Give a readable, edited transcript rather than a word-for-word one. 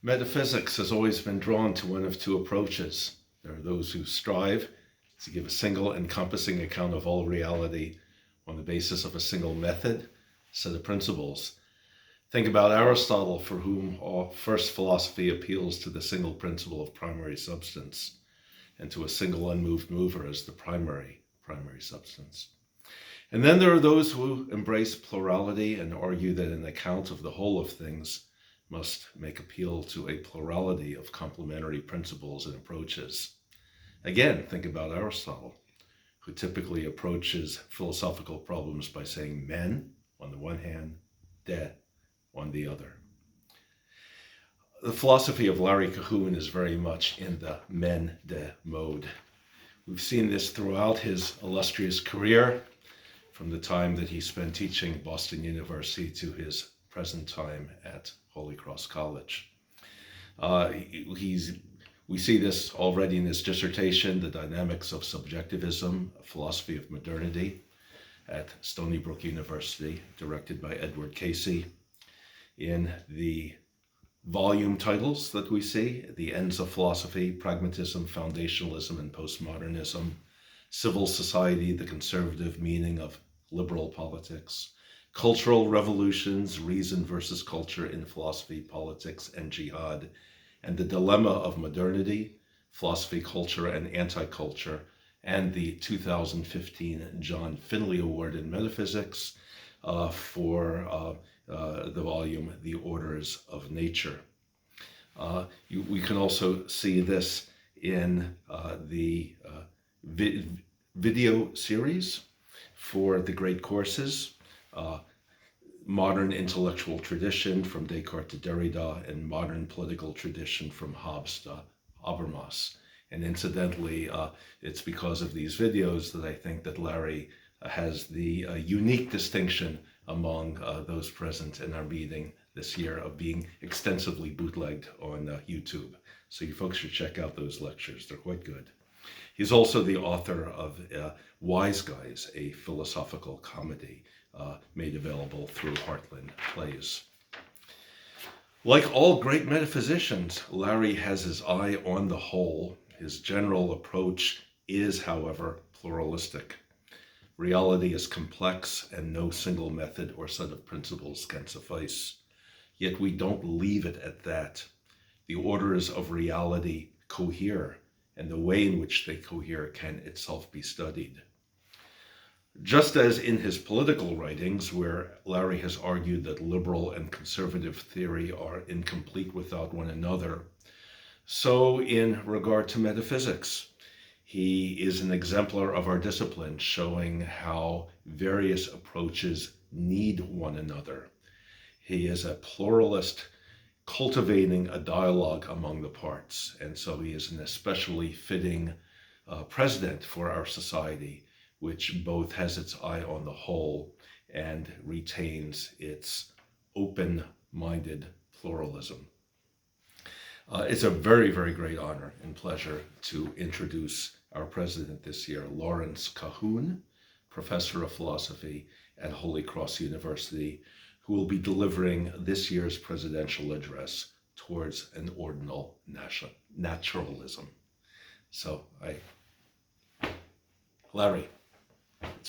Metaphysics has always been drawn to one of two approaches. There are those who strive to give a single encompassing account of all reality on the basis of a single method, set of principles. Think about Aristotle, for whom first philosophy appeals to the single principle of primary substance and to a single unmoved mover as the primary substance. And then there are those who embrace plurality and argue that an account of the whole of things must make appeal to a plurality of complementary principles and approaches. Again, think about Aristotle, who typically approaches philosophical problems by saying men on the one hand, de on the other. The philosophy of Larry Cahoone is very much in the men de mode. We've seen this throughout his illustrious career, from the time that he spent teaching at Boston University to his present time at Holy Cross College. We see this already in his dissertation, The Dynamics of Subjectivism, a Philosophy of Modernity, at Stony Brook University, directed by Edward Casey. In the volume titles that we see, The Ends of Philosophy, Pragmatism, Foundationalism, and Postmodernism, Civil Society, the Conservative Meaning of Liberal Politics, Cultural Revolutions, Reason versus Culture in Philosophy, Politics, and Jihad, and the Dilemma of Modernity, Philosophy, Culture, and Anti-Culture, and the 2015 John Finley Award in Metaphysics for the volume, The Orders of Nature. We can also see this in the video series for the great courses, Modern Intellectual Tradition from Descartes to Derrida, and Modern Political Tradition from Hobbes to Habermas. And incidentally, it's because of these videos that I think that Larry has the unique distinction among those present in our meeting this year of being extensively bootlegged on YouTube. So you folks should check out those lectures. They're quite good. He's also the author of Wise Guys, a philosophical comedy made available through Heartland Plays. Like all great metaphysicians, Larry has his eye on the whole. His general approach is, however, pluralistic. Reality is complex, and no single method or set of principles can suffice. Yet we don't leave it at that. The orders of reality cohere, and the way in which they cohere can itself be studied. Just as in his political writings, where Larry has argued that liberal and conservative theory are incomplete without one another, so in regard to metaphysics, he is an exemplar of our discipline, showing how various approaches need one another. He is a pluralist, cultivating a dialogue among the parts, and so he is an especially fitting president for our society, which both has its eye on the whole and retains its open-minded pluralism. It's a very, very great honor and pleasure to introduce our president this year, Lawrence Cahoone, professor of philosophy at Holy Cross University, who will be delivering this year's presidential address towards an ordinal naturalism. So, Larry.